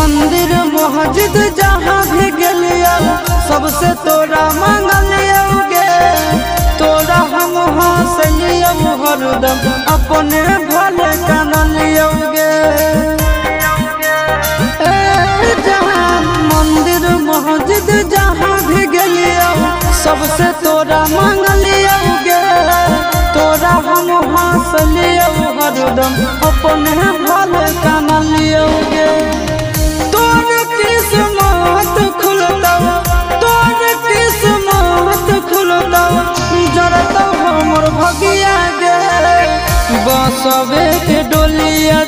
मंदिर मस्जिद जहाँ भी गलिया सबसे तोरा मांगलियोगे। तोरा हम हंसलियो हरदम अपने भले कानलियोगे। मंदिर मस्जिद जहाँ भी गलिया सबसे तोरा मांगलियोगे। तोरा हम हंसलियो हरदम अपने भले कानलियोगे। तोर किस्मत खुलता, तोर किस्मत खुलता, जरता हमर भगिया गे। बसवे के डोलिया